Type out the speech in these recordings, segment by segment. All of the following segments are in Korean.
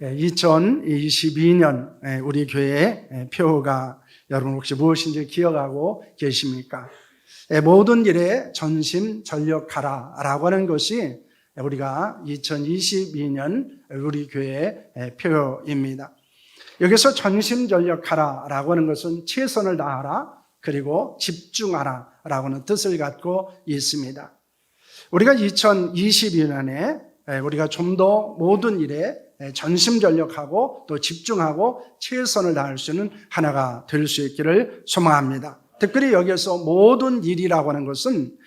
2022년 우리 교회의 표가 여러분 혹시 무엇인지 기억하고 계십니까? 모든 일에 전심전력하라 라고 하는 것이 우리가 2022년 우리 교회의 표입니다. 여기서 전심전력하라 라고 하는 것은 최선을 다하라 그리고 집중하라 라고 하는 뜻을 갖고 있습니다. 우리가 2022년에 우리가 좀 더 모든 일에 전심전력하고 또 집중하고 최선을 다할 수 있는 하나가 될 수 있기를 소망합니다. 특별히 여기서 모든 일이라고 하는 것은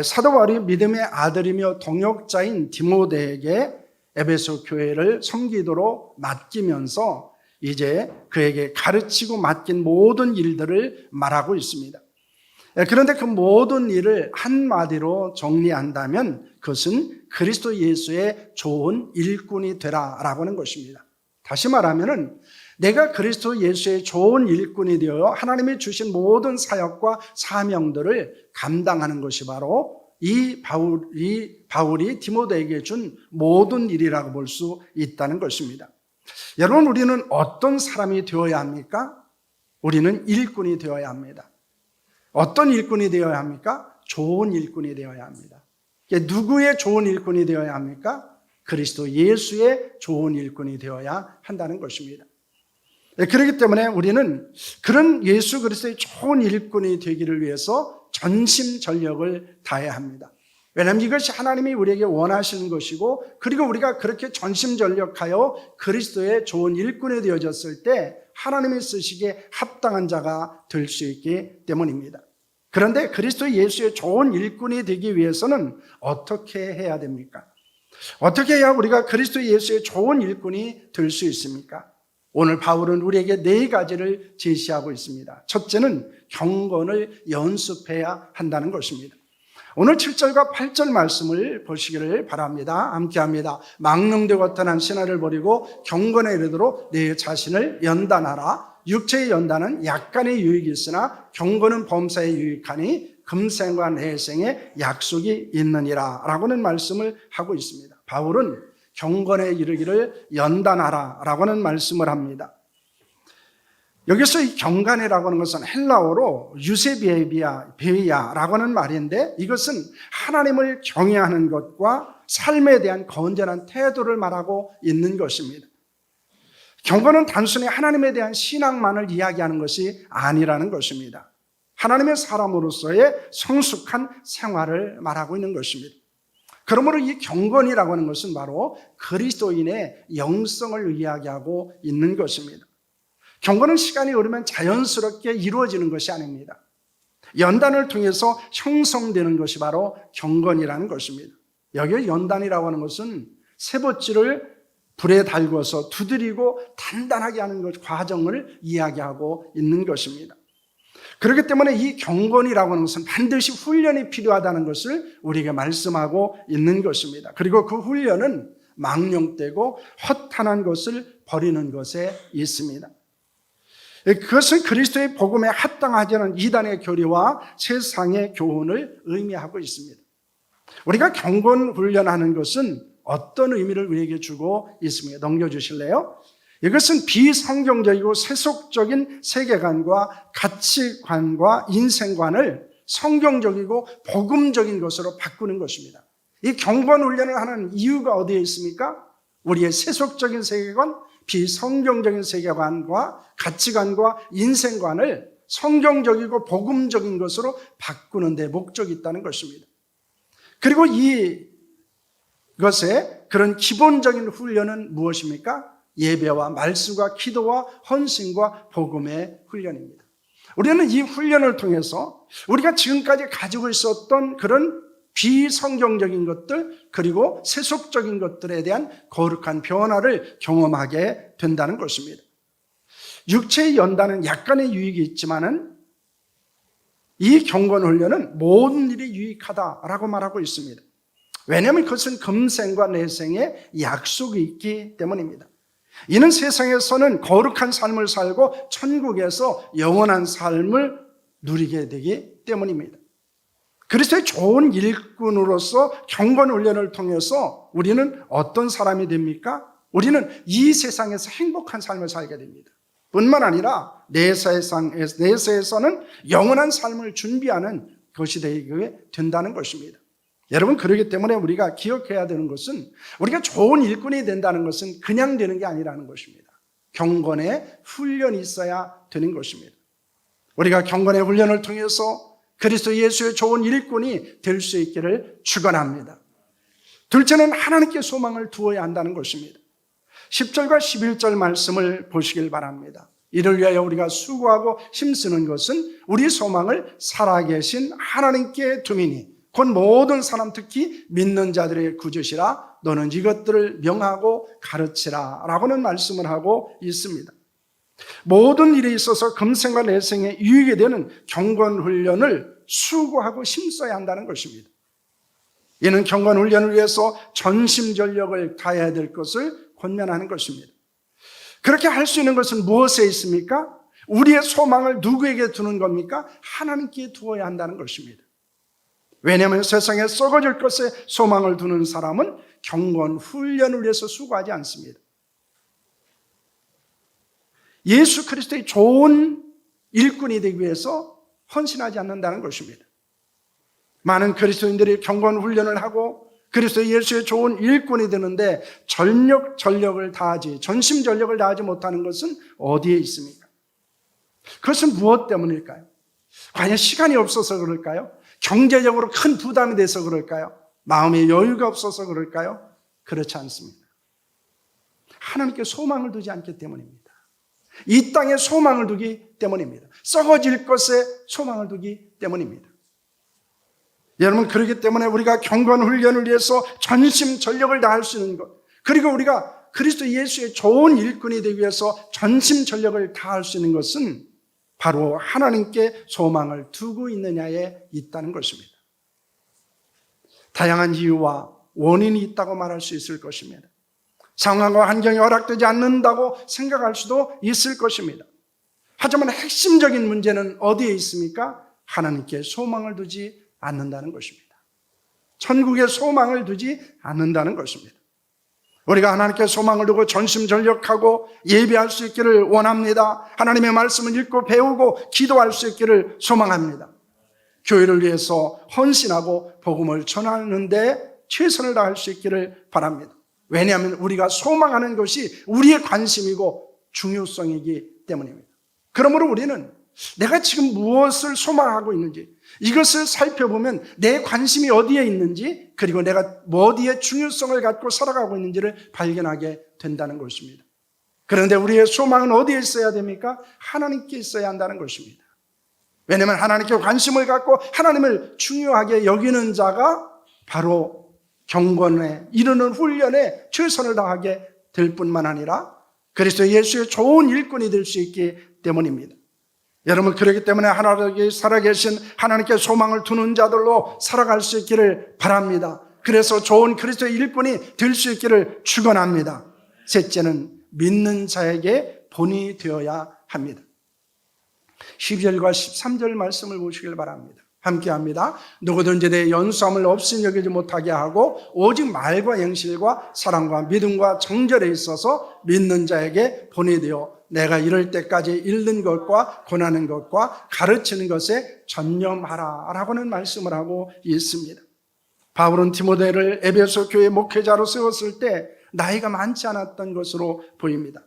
사도 바울이 믿음의 아들이며 동역자인 디모데에게 에베소 교회를 섬기도록 맡기면서 이제 그에게 가르치고 맡긴 모든 일들을 말하고 있습니다. 그런데 그 모든 일을 한마디로 정리한다면 그것은 그리스도 예수의 좋은 일꾼이 되라라고 하는 것입니다. 다시 말하면은 내가 그리스도 예수의 좋은 일꾼이 되어 하나님이 주신 모든 사역과 사명들을 감당하는 것이 바로 이 바울이 디모데에게 준 모든 일이라고 볼 수 있다는 것입니다. 여러분, 우리는 어떤 사람이 되어야 합니까? 우리는 일꾼이 되어야 합니다. 어떤 일꾼이 되어야 합니까? 좋은 일꾼이 되어야 합니다. 누구의 좋은 일꾼이 되어야 합니까? 그리스도 예수의 좋은 일꾼이 되어야 한다는 것입니다. 그렇기 때문에 우리는 그런 예수 그리스도의 좋은 일꾼이 되기를 위해서 전심전력을 다해야 합니다. 왜냐하면 이것이 하나님이 우리에게 원하시는 것이고, 그리고 우리가 그렇게 전심전력하여 그리스도의 좋은 일꾼이 되어졌을 때 하나님이 쓰시기에 합당한 자가 될 수 있기 때문입니다. 그런데 그리스도 예수의 좋은 일꾼이 되기 위해서는 어떻게 해야 됩니까? 어떻게 해야 우리가 그리스도 예수의 좋은 일꾼이 될 수 있습니까? 오늘 바울은 우리에게 4가지를 제시하고 있습니다. 첫째는 경건을 연습해야 한다는 것입니다. 오늘 7절과 8절 말씀을 보시기를 바랍니다. 함께합니다. 망령되고 허탄한 신화를 버리고 경건에 이르도록 내 자신을 연단하라. 육체의 연단은 약간의 유익이 있으나 경건은 범사에 유익하니 금생과 내생에 약속이 있느니라 라고는 말씀을 하고 있습니다. 바울은 경건에 이르기를 연단하라 라고 하는 말씀을 합니다. 여기서 이 경건이라고 하는 것은 헬라어로 유세비에비아라고 하는 말인데, 이것은 하나님을 경외하는 것과 삶에 대한 건전한 태도를 말하고 있는 것입니다. 경건은 단순히 하나님에 대한 신앙만을 이야기하는 것이 아니라는 것입니다. 하나님의 사람으로서의 성숙한 생활을 말하고 있는 것입니다. 그러므로 이 경건이라고 하는 것은 바로 그리스도인의 영성을 이야기하고 있는 것입니다. 경건은 시간이 흐르면 자연스럽게 이루어지는 것이 아닙니다. 연단을 통해서 형성되는 것이 바로 경건이라는 것입니다. 여기 연단이라고 하는 것은 쇠붙이를 불에 달궈서 두드리고 단단하게 하는 것 과정을 이야기하고 있는 것입니다. 그렇기 때문에 이 경건이라고 하는 것은 반드시 훈련이 필요하다는 것을 우리에게 말씀하고 있는 것입니다. 그리고 그 훈련은 망령되고 허탄한 것을 버리는 것에 있습니다. 그것은 그리스도의 복음에 합당하지 않은 이단의 교리와 세상의 교훈을 의미하고 있습니다. 우리가 경건 훈련하는 것은 어떤 의미를 우리에게 주고 있습니다. 넘겨주실래요? 이것은 비성경적이고 세속적인 세계관과 가치관과 인생관을 성경적이고 복음적인 것으로 바꾸는 것입니다. 이 경건 훈련을 하는 이유가 어디에 있습니까? 우리의 세속적인 세계관, 비성경적인 세계관과 가치관과 인생관을 성경적이고 복음적인 것으로 바꾸는 데 목적이 있다는 것입니다. 그리고 이것의 그런 기본적인 훈련은 무엇입니까? 예배와 말씀과 기도와 헌신과 복음의 훈련입니다. 우리는 이 훈련을 통해서 우리가 지금까지 가지고 있었던 그런 비성경적인 것들 그리고 세속적인 것들에 대한 거룩한 변화를 경험하게 된다는 것입니다. 육체의 연단은 약간의 유익이 있지만은 이 경건 훈련은 모든 일이 유익하다라고 말하고 있습니다. 왜냐하면 그것은 금생과 내생에 약속이 있기 때문입니다. 이는 세상에서는 거룩한 삶을 살고 천국에서 영원한 삶을 누리게 되기 때문입니다. 그리스도의 좋은 일꾼으로서 경건 훈련을 통해서 우리는 어떤 사람이 됩니까? 우리는 이 세상에서 행복한 삶을 살게 됩니다. 뿐만 아니라 내세에서는 영원한 삶을 준비하는 것이 되게 된다는 것입니다. 여러분, 그렇기 때문에 우리가 기억해야 되는 것은 우리가 좋은 일꾼이 된다는 것은 그냥 되는 게 아니라는 것입니다. 경건의 훈련이 있어야 되는 것입니다. 우리가 경건의 훈련을 통해서 그리스도 예수의 좋은 일꾼이 될 수 있기를 축원합니다. 둘째는 하나님께 소망을 두어야 한다는 것입니다. 10절과 11절 말씀을 보시길 바랍니다. 이를 위하여 우리가 수고하고 힘쓰는 것은 우리 소망을 살아계신 하나님께 두미니 곧 모든 사람 특히 믿는 자들의 구주시라 너는 이것들을 명하고 가르치라 라고는 말씀을 하고 있습니다. 모든 일에 있어서 금생과 내생에 유익이 되는 경건훈련을 수고하고 힘써야 한다는 것입니다. 이는 경건훈련을 위해서 전심전력을 다해야 될 것을 권면하는 것입니다. 그렇게 할 수 있는 것은 무엇에 있습니까? 우리의 소망을 누구에게 두는 겁니까? 하나님께 두어야 한다는 것입니다. 왜냐하면 세상에 썩어질 것에 소망을 두는 사람은 경건 훈련을 위해서 수고하지 않습니다. 예수 그리스도의 좋은 일꾼이 되기 위해서 헌신하지 않는다는 것입니다. 많은 그리스도인들이 경건 훈련을 하고 그리스도 예수의 좋은 일꾼이 되는데 전력을 다하지, 전심전력을 다하지 못하는 것은 어디에 있습니까? 그것은 무엇 때문일까요? 과연 시간이 없어서 그럴까요? 경제적으로 큰 부담이 돼서 그럴까요? 마음의 여유가 없어서 그럴까요? 그렇지 않습니다. 하나님께 소망을 두지 않기 때문입니다. 이 땅에 소망을 두기 때문입니다. 썩어질 것에 소망을 두기 때문입니다. 여러분, 그렇기 때문에 우리가 경건 훈련을 위해서 전심전력을 다할 수 있는 것, 그리고 우리가 그리스도 예수의 좋은 일꾼이 되기 위해서 전심전력을 다할 수 있는 것은 바로 하나님께 소망을 두고 있느냐에 있다는 것입니다. 다양한 이유와 원인이 있다고 말할 수 있을 것입니다. 상황과 환경이 허락되지 않는다고 생각할 수도 있을 것입니다. 하지만 핵심적인 문제는 어디에 있습니까? 하나님께 소망을 두지 않는다는 것입니다. 천국에 소망을 두지 않는다는 것입니다. 우리가 하나님께 소망을 두고 전심전력하고 예배할 수 있기를 원합니다. 하나님의 말씀을 읽고 배우고 기도할 수 있기를 소망합니다. 교회를 위해서 헌신하고 복음을 전하는데 최선을 다할 수 있기를 바랍니다. 왜냐하면 우리가 소망하는 것이 우리의 관심이고 중요성이기 때문입니다. 그러므로 우리는 내가 지금 무엇을 소망하고 있는지 이것을 살펴보면 내 관심이 어디에 있는지 그리고 내가 어디에 중요성을 갖고 살아가고 있는지를 발견하게 된다는 것입니다. 그런데 우리의 소망은 어디에 있어야 됩니까? 하나님께 있어야 한다는 것입니다. 왜냐하면 하나님께 관심을 갖고 하나님을 중요하게 여기는 자가 바로 경건에 이르는 훈련에 최선을 다하게 될 뿐만 아니라 그리스도 예수의 좋은 일꾼이 될 수 있기 때문입니다. 여러분, 그렇기 때문에 하나님께 살아계신 하나님께 소망을 두는 자들로 살아갈 수 있기를 바랍니다. 그래서 좋은 그리스도의 일꾼이 될 수 있기를 축원합니다. 셋째는 믿는 자에게 본이 되어야 합니다. 12절과 13절 말씀을 보시길 바랍니다. 함께합니다. 누구든지 내 연수함을 없인 여기지 못하게 하고 오직 말과 영실과 사랑과 믿음과 정절에 있어서 믿는 자에게 본이 되어 내가 이럴 때까지 읽는 것과 권하는 것과 가르치는 것에 전념하라 라고는 말씀을 하고 있습니다. 바울은 디모데를 에베소 교회 목회자로 세웠을 때 나이가 많지 않았던 것으로 보입니다.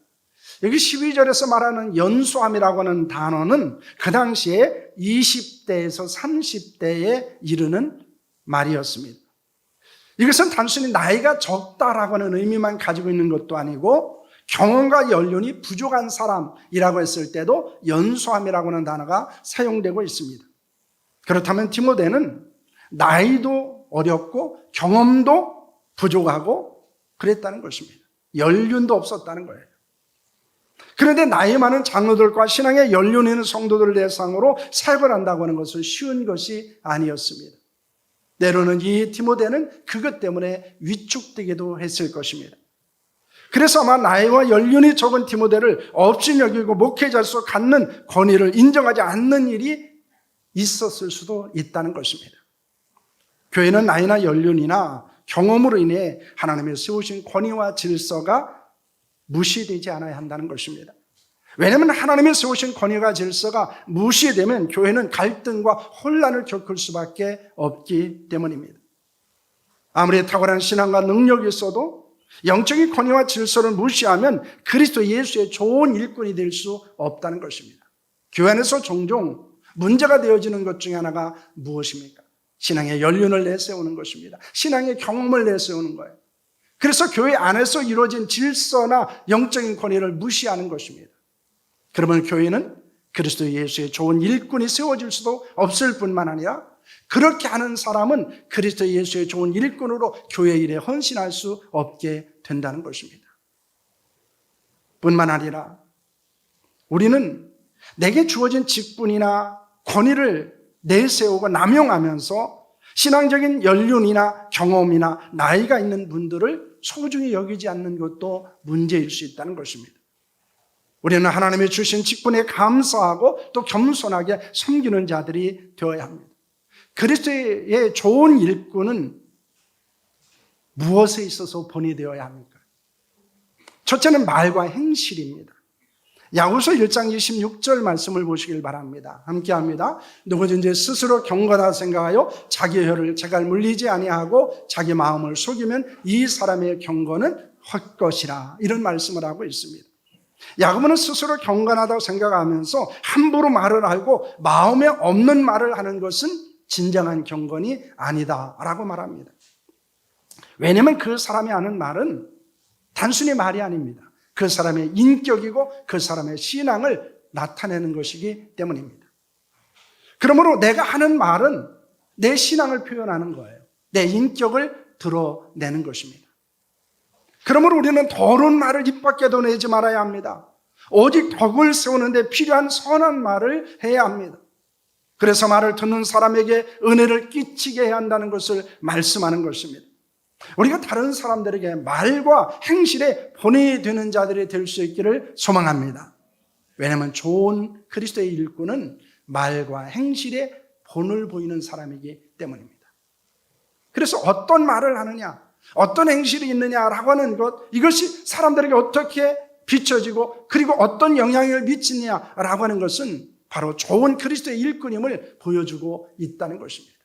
여기 12절에서 말하는 연수함이라고 하는 단어는 그 당시에 20대에서 30대에 이르는 말이었습니다. 이것은 단순히 나이가 적다라고 하는 의미만 가지고 있는 것도 아니고 경험과 연륜이 부족한 사람이라고 했을 때도 연수함이라고 하는 단어가 사용되고 있습니다. 그렇다면 디모데는 나이도 어렸고 경험도 부족하고 그랬다는 것입니다. 연륜도 없었다는 거예요. 그런데 나이 많은 장로들과 신앙의 연륜 있는 성도들을 대상으로 사역을 한다고 하는 것은 쉬운 것이 아니었습니다. 때로는 이 디모데는 그것 때문에 위축되기도 했을 것입니다. 그래서 아마 나이와 연륜이 적은 디모데를 없인 여기고 목회자로서 갖는 권위를 인정하지 않는 일이 있었을 수도 있다는 것입니다. 교회는 나이나 연륜이나 경험으로 인해 하나님의 세우신 권위와 질서가 무시되지 않아야 한다는 것입니다. 왜냐하면 하나님이 세우신 권위가 질서가 무시되면 교회는 갈등과 혼란을 겪을 수밖에 없기 때문입니다. 아무리 탁월한 신앙과 능력이 있어도 영적인 권위와 질서를 무시하면 그리스도 예수의 좋은 일꾼이 될 수 없다는 것입니다. 교회 안에서 종종 문제가 되어지는 것 중에 하나가 무엇입니까? 신앙의 연륜을 내세우는 것입니다. 신앙의 경험을 내세우는 거예요. 그래서 교회 안에서 이루어진 질서나 영적인 권위를 무시하는 것입니다. 그러면 교회는 그리스도 예수의 좋은 일꾼이 세워질 수도 없을 뿐만 아니라 그렇게 하는 사람은 그리스도 예수의 좋은 일꾼으로 교회 일에 헌신할 수 없게 된다는 것입니다. 뿐만 아니라 우리는 내게 주어진 직분이나 권위를 내세우고 남용하면서 신앙적인 연륜이나 경험이나 나이가 있는 분들을 소중히 여기지 않는 것도 문제일 수 있다는 것입니다. 우리는 하나님이 주신 직분에 감사하고 또 겸손하게 섬기는 자들이 되어야 합니다. 그리스도의 좋은 일꾼은 무엇에 있어서 본이 되어야 합니까? 첫째는 말과 행실입니다. 야고보서 1장 26절 말씀을 보시길 바랍니다. 함께합니다. 누구든지 스스로 경건하다 생각하여 자기 혀를 제갈 물리지 아니하고 자기 마음을 속이면 이 사람의 경건은 헛것이라, 이런 말씀을 하고 있습니다. 야고보는 스스로 경건하다고 생각하면서 함부로 말을 하고 마음에 없는 말을 하는 것은 진정한 경건이 아니다라고 말합니다. 왜냐하면 그 사람이 하는 말은 단순히 말이 아닙니다. 그 사람의 인격이고 그 사람의 신앙을 나타내는 것이기 때문입니다. 그러므로 내가 하는 말은 내 신앙을 표현하는 거예요. 내 인격을 드러내는 것입니다. 그러므로 우리는 더러운 말을 입 밖에도 내지 말아야 합니다. 오직 덕을 세우는데 필요한 선한 말을 해야 합니다. 그래서 말을 듣는 사람에게 은혜를 끼치게 해야 한다는 것을 말씀하는 것입니다. 우리가 다른 사람들에게 말과 행실에 본이 되는 자들이 될 수 있기를 소망합니다. 왜냐하면 좋은 그리스도의 일꾼은 말과 행실에 본을 보이는 사람이기 때문입니다. 그래서 어떤 말을 하느냐, 어떤 행실이 있느냐라고 하는 것, 이것이 사람들에게 어떻게 비춰지고 그리고 어떤 영향을 미치느냐라고 하는 것은 바로 좋은 그리스도의 일꾼임을 보여주고 있다는 것입니다.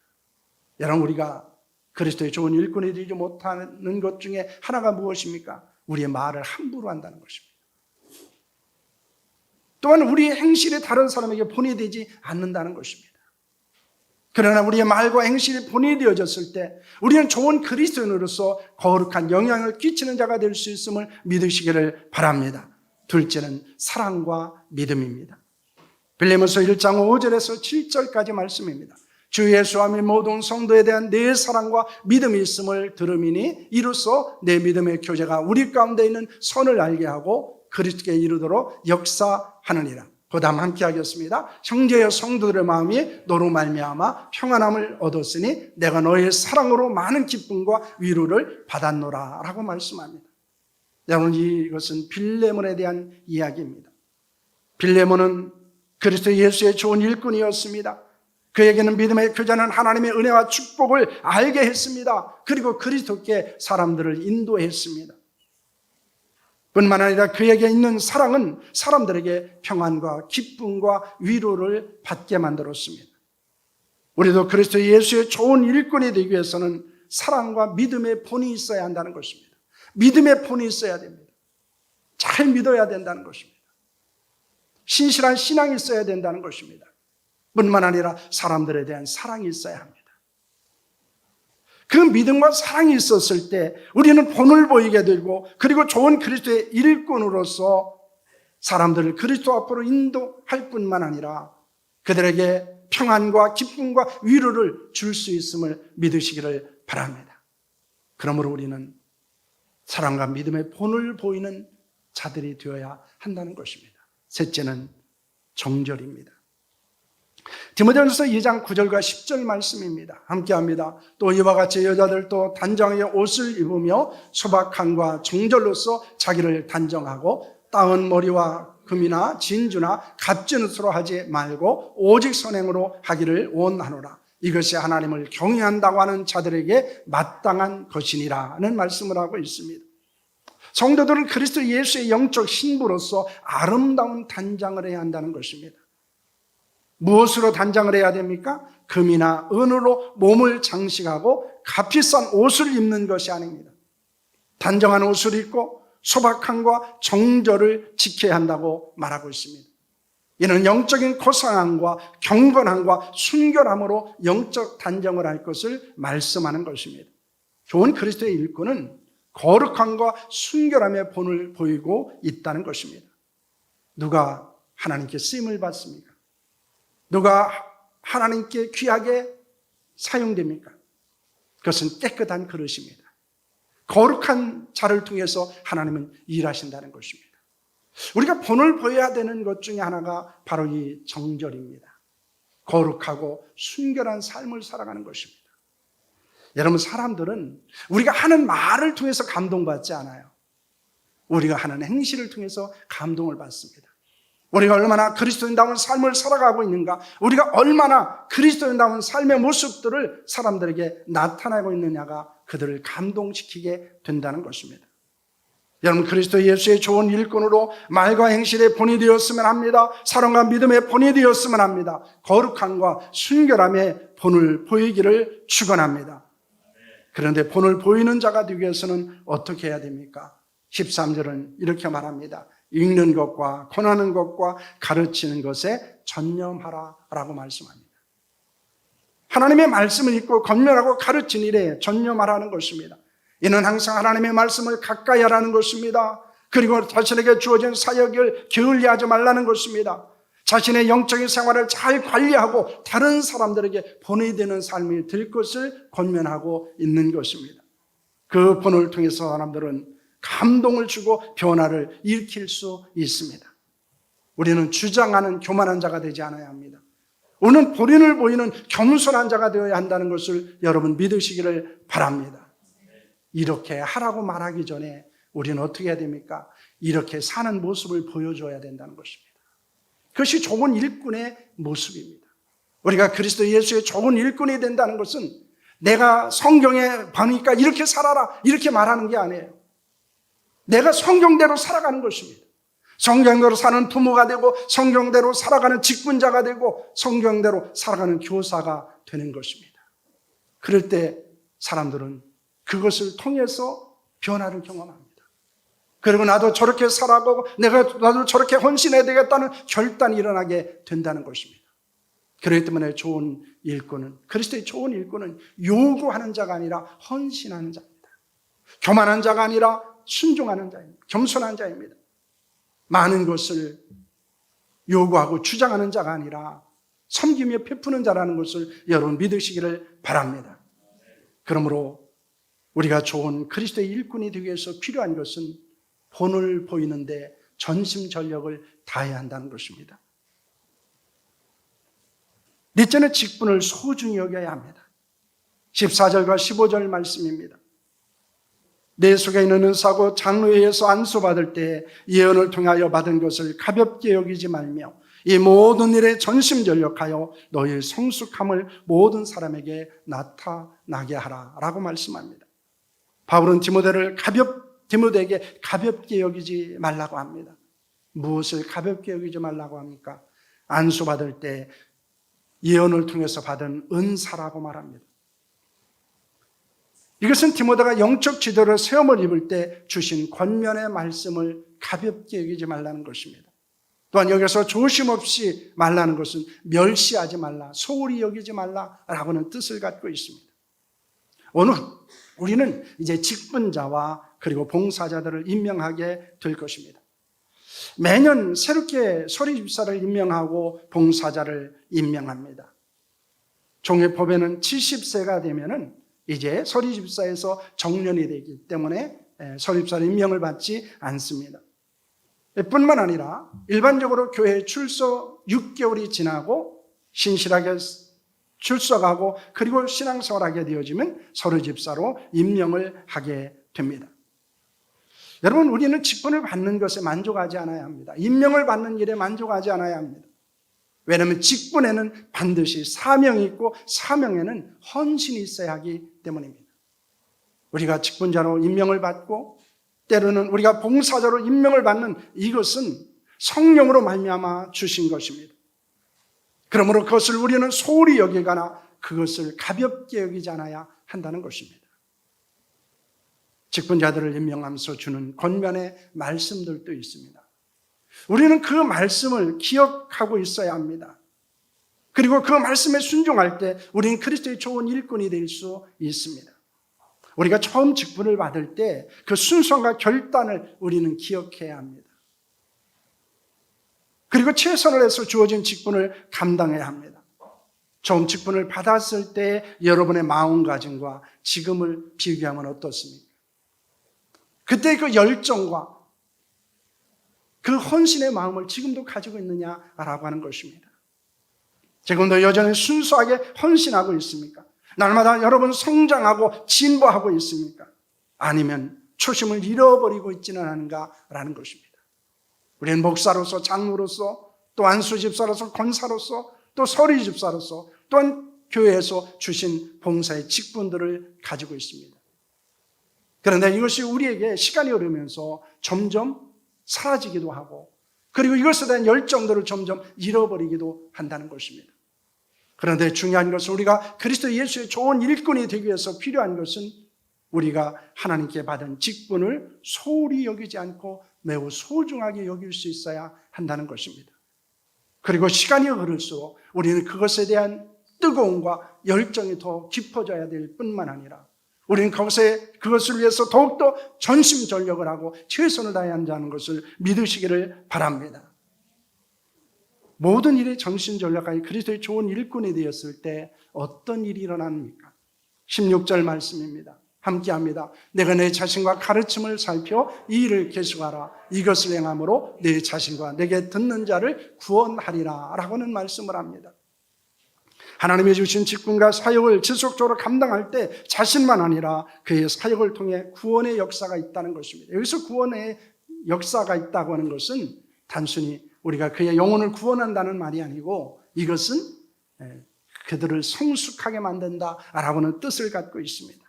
여러분, 우리가 그리스도의 좋은 일꾼이 되지 못하는 것 중에 하나가 무엇입니까? 우리의 말을 함부로 한다는 것입니다. 또한 우리의 행실이 다른 사람에게 본이 되지 않는다는 것입니다. 그러나 우리의 말과 행실이 본이 되어졌을 때 우리는 좋은 그리스도인으로서 거룩한 영향을 끼치는 자가 될 수 있음을 믿으시기를 바랍니다. 둘째는 사랑과 믿음입니다. 빌레몬서 1장 5절에서 7절까지 말씀입니다. 주 예수와 및 모든 성도에 대한 내 사랑과 믿음이 있음을 들음이니 이로써 내 믿음의 교제가 우리 가운데 있는 선을 알게 하고 그리스도께 이르도록 역사하느니라. 그 다음 함께 하겠습니다. 형제여 성도들의 마음이 너로 말미암아 평안함을 얻었으니 내가 너의 사랑으로 많은 기쁨과 위로를 받았노라 라고 말씀합니다. 여러분, 이것은 빌레몬에 대한 이야기입니다. 빌레몬은 그리스도 예수의 좋은 일꾼이었습니다. 그에게는 믿음의 교제는 하나님의 은혜와 축복을 알게 했습니다. 그리고 그리스도께 사람들을 인도했습니다. 뿐만 아니라 그에게 있는 사랑은 사람들에게 평안과 기쁨과 위로를 받게 만들었습니다. 우리도 그리스도 예수의 좋은 일꾼이 되기 위해서는 사랑과 믿음의 본이 있어야 한다는 것입니다. 믿음의 본이 있어야 됩니다. 잘 믿어야 된다는 것입니다. 신실한 신앙이 있어야 된다는 것입니다. 뿐만 아니라 사람들에 대한 사랑이 있어야 합니다. 그 믿음과 사랑이 있었을 때 우리는 본을 보이게 되고 그리고 좋은 그리스도의 일꾼으로서 사람들을 그리스도 앞으로 인도할 뿐만 아니라 그들에게 평안과 기쁨과 위로를 줄 수 있음을 믿으시기를 바랍니다. 그러므로 우리는 사랑과 믿음의 본을 보이는 자들이 되어야 한다는 것입니다. 셋째는 정절입니다. 디모데전서 2장 9절과 10절 말씀입니다. 함께합니다. 또 이와 같이 여자들도 단정하게 옷을 입으며 소박함과 정절로서 자기를 단정하고 따은 머리와 금이나 진주나 값진 옷으로 하지 말고 오직 선행으로 하기를 원하노라. 이것이 하나님을 경외한다고 하는 자들에게 마땅한 것이니라는 말씀을 하고 있습니다. 성도들은 그리스도 예수의 영적 신부로서 아름다운 단장을 해야 한다는 것입니다. 무엇으로 단장을 해야 됩니까? 금이나 은으로 몸을 장식하고 값비싼 옷을 입는 것이 아닙니다. 단정한 옷을 입고 소박함과 정절을 지켜야 한다고 말하고 있습니다. 이는 영적인 고상함과 경건함과 순결함으로 영적 단정을 할 것을 말씀하는 것입니다. 좋은 그리스도의 일꾼은 거룩함과 순결함의 본을 보이고 있다는 것입니다. 누가 하나님께 쓰임을 받습니까? 누가 하나님께 귀하게 사용됩니까? 그것은 깨끗한 그릇입니다. 거룩한 자를 통해서 하나님은 일하신다는 것입니다. 우리가 본을 보여야 되는 것 중에 하나가 바로 이 정절입니다. 거룩하고 순결한 삶을 살아가는 것입니다. 여러분, 사람들은 우리가 하는 말을 통해서 감동받지 않아요. 우리가 하는 행실을 통해서 감동을 받습니다. 우리가 얼마나 그리스도인다운 삶을 살아가고 있는가, 우리가 얼마나 그리스도인다운 삶의 모습들을 사람들에게 나타내고 있느냐가 그들을 감동시키게 된다는 것입니다. 여러분, 그리스도 예수의 좋은 일꾼으로 말과 행실의 본이 되었으면 합니다. 사랑과 믿음의 본이 되었으면 합니다. 거룩함과 순결함의 본을 보이기를 축원합니다. 그런데 본을 보이는 자가 되기 위해서는 어떻게 해야 됩니까? 13절은 이렇게 말합니다. 읽는 것과 권하는 것과 가르치는 것에 전념하라라고 말씀합니다. 하나님의 말씀을 읽고 권면하고 가르치는 일에 전념하라는 것입니다. 이는 항상 하나님의 말씀을 가까이 하라는 것입니다. 그리고 자신에게 주어진 사역을 게을리하지 말라는 것입니다. 자신의 영적인 생활을 잘 관리하고 다른 사람들에게 본이 되는 삶이 될 것을 권면하고 있는 것입니다. 그 본을 통해서 사람들은 감동을 주고 변화를 일으킬 수 있습니다. 우리는 주장하는 교만한 자가 되지 않아야 합니다. 우리는 본인을 보이는 겸손한 자가 되어야 한다는 것을 여러분 믿으시기를 바랍니다. 이렇게 하라고 말하기 전에 우리는 어떻게 해야 됩니까? 이렇게 사는 모습을 보여줘야 된다는 것입니다. 그것이 좋은 일꾼의 모습입니다. 우리가 그리스도 예수의 좋은 일꾼이 된다는 것은 내가 성경에 보니까 이렇게 살아라 이렇게 말하는 게 아니에요. 내가 성경대로 살아가는 것입니다. 성경대로 사는 부모가 되고 성경대로 살아가는 직분자가 되고 성경대로 살아가는 교사가 되는 것입니다. 그럴 때 사람들은 그것을 통해서 변화를 경험합니다. 그리고 나도 저렇게 살아가고 나도 저렇게 헌신해야 되겠다는 결단이 일어나게 된다는 것입니다. 그렇기 때문에 좋은 일꾼은, 그리스도의 좋은 일꾼은 요구하는 자가 아니라 헌신하는 자입니다. 교만한 자가 아니라 순종하는 자입니다. 겸손한 자입니다. 많은 것을 요구하고 주장하는 자가 아니라 섬기며 베푸는 자라는 것을 여러분 믿으시기를 바랍니다. 그러므로 우리가 좋은 그리스도의 일꾼이 되기 위해서 필요한 것은 본을 보이는데 전심전력을 다해야 한다는 것입니다. 넷째는 직분을 소중히 여겨야 합니다. 14절과 15절 말씀입니다. 내 속에 있는 은사고 장로회에서 안수받을 때 예언을 통하여 받은 것을 가볍게 여기지 말며 이 모든 일에 전심전력하여 너희의 성숙함을 모든 사람에게 나타나게 하라라고 말씀합니다. 바울은 디모데에게 가볍게 여기지 말라고 합니다. 무엇을 가볍게 여기지 말라고 합니까? 안수받을 때 예언을 통해서 받은 은사라고 말합니다. 이것은 디모데가 영적 지도를 세움을 입을 때 주신 권면의 말씀을 가볍게 여기지 말라는 것입니다. 또한 여기서 조심 없이 말라는 것은 멸시하지 말라, 소홀히 여기지 말라라고는 뜻을 갖고 있습니다. 오늘 우리는 이제 직분자와 그리고 봉사자들을 임명하게 될 것입니다. 매년 새롭게 서리집사를 임명하고 봉사자를 임명합니다. 종회법에는 70세가 되면은 이제 서리집사에서 정년이 되기 때문에 서리집사를 임명을 받지 않습니다. 뿐만 아니라 일반적으로 교회 출석 6개월이 지나고 신실하게 출석하고 그리고 신앙생활하게 되어지면 서리집사로 임명을 하게 됩니다. 여러분, 우리는 직분을 받는 것에 만족하지 않아야 합니다. 임명을 받는 일에 만족하지 않아야 합니다. 왜냐하면 직분에는 반드시 사명이 있고 사명에는 헌신이 있어야 하기 때문입니다. 우리가 직분자로 임명을 받고 때로는 우리가 봉사자로 임명을 받는 이것은 성령으로 말미암아 주신 것입니다. 그러므로 그것을 우리는 소홀히 여기거나 그것을 가볍게 여기지 않아야 한다는 것입니다. 직분자들을 임명하면서 주는 권면의 말씀들도 있습니다. 우리는 그 말씀을 기억하고 있어야 합니다. 그리고 그 말씀에 순종할 때 우리는 그리스도의 좋은 일꾼이 될 수 있습니다. 우리가 처음 직분을 받을 때 그 순서와 결단을 우리는 기억해야 합니다. 그리고 최선을 해서 주어진 직분을 감당해야 합니다. 처음 직분을 받았을 때 여러분의 마음가짐과 지금을 비교하면 어떻습니까? 그때 그 열정과 그 헌신의 마음을 지금도 가지고 있느냐라고 하는 것입니다. 지금도 여전히 순수하게 헌신하고 있습니까? 날마다 여러분 성장하고 진보하고 있습니까? 아니면 초심을 잃어버리고 있지는 않은가라는 것입니다. 우리는 목사로서, 장로로서, 또 안수집사로서, 권사로서, 또 서리집사로서, 또한 교회에서 주신 봉사의 직분들을 가지고 있습니다. 그런데 이것이 우리에게 시간이 흐르면서 점점 사라지기도 하고, 그리고 이것에 대한 열정들을 점점 잃어버리기도 한다는 것입니다. 그런데 중요한 것은 우리가 그리스도 예수의 좋은 일꾼이 되기 위해서 필요한 것은 우리가 하나님께 받은 직분을 소홀히 여기지 않고 매우 소중하게 여길 수 있어야 한다는 것입니다. 그리고 시간이 흐를수록 우리는 그것에 대한 뜨거움과 열정이 더 깊어져야 될 뿐만 아니라 우리는 그것을 위해서 더욱더 전심전력을 하고 최선을 다해야 한다는 것을 믿으시기를 바랍니다. 모든 일에 전심전력하여 그리스도의 좋은 일꾼이 되었을 때 어떤 일이 일어납니까? 16절 말씀입니다. 함께합니다. 내가 내 자신과 가르침을 살펴 이 일을 계속하라. 이것을 행함으로 내 자신과 내게 듣는 자를 구원하리라 라고 하는 말씀을 합니다. 하나님이 주신 직분과 사역을 지속적으로 감당할 때 자신만 아니라 그의 사역을 통해 구원의 역사가 있다는 것입니다. 여기서 구원의 역사가 있다고 하는 것은 단순히 우리가 그의 영혼을 구원한다는 말이 아니고 이것은 그들을 성숙하게 만든다라고 하는 뜻을 갖고 있습니다.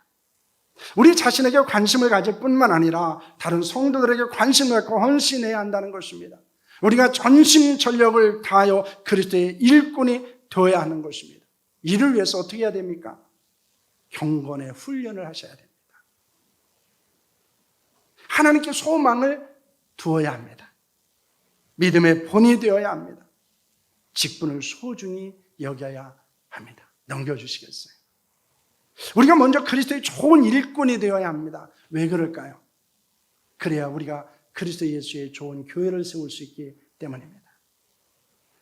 우리 자신에게 관심을 가질 뿐만 아니라 다른 성도들에게 관심을 갖고 헌신해야 한다는 것입니다. 우리가 전심전력을 다하여 그리스도의 일꾼이 되어야 하는 것입니다. 이를 위해서 어떻게 해야 됩니까? 경건의 훈련을 하셔야 됩니다. 하나님께 소망을 두어야 합니다. 믿음의 본이 되어야 합니다. 직분을 소중히 여겨야 합니다. 넘겨주시겠어요? 우리가 먼저 그리스도의 좋은 일꾼이 되어야 합니다. 왜 그럴까요? 그래야 우리가 그리스도 예수의 좋은 교회를 세울 수 있기 때문입니다.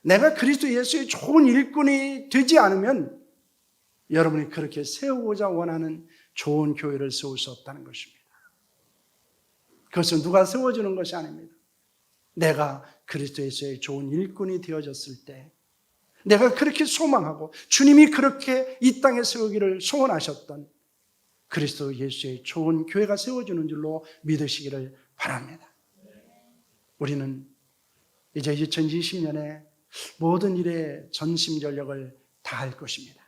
내가 그리스도 예수의 좋은 일꾼이 되지 않으면 여러분이 그렇게 세우고자 원하는 좋은 교회를 세울 수 없다는 것입니다. 그것은 누가 세워주는 것이 아닙니다. 내가 그리스도 예수의 좋은 일꾼이 되어졌을 때 내가 그렇게 소망하고 주님이 그렇게 이 땅에 세우기를 소원하셨던 그리스도 예수의 좋은 교회가 세워주는 줄로 믿으시기를 바랍니다. 우리는 이제 2020년에 모든 일에 전심전력을 다할 것입니다.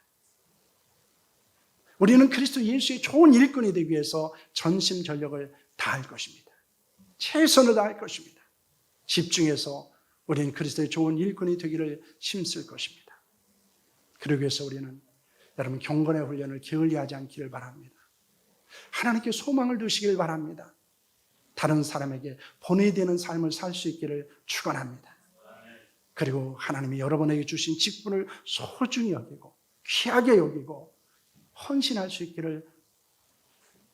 우리는 그리스도 예수의 좋은 일꾼이 되기 위해서 전심전력을 다할 것입니다. 최선을 다할 것입니다. 집중해서 우리는 그리스도의 좋은 일꾼이 되기를 힘쓸 것입니다. 그러기 위해서 우리는 여러분 경건의 훈련을 게을리하지 않기를 바랍니다. 하나님께 소망을 두시길 바랍니다. 다른 사람에게 본이 되는 삶을 살 수 있기를 축원합니다. 그리고 하나님이 여러분에게 주신 직분을 소중히 여기고 귀하게 여기고 헌신할 수 있기를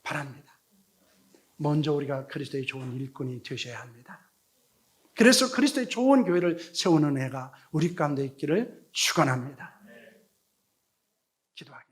바랍니다. 먼저 우리가 그리스도의 좋은 일꾼이 되셔야 합니다. 그래서 그리스도의 좋은 교회를 세우는 애가 우리 가운데 있기를 축원합니다. 기도하겠습니다.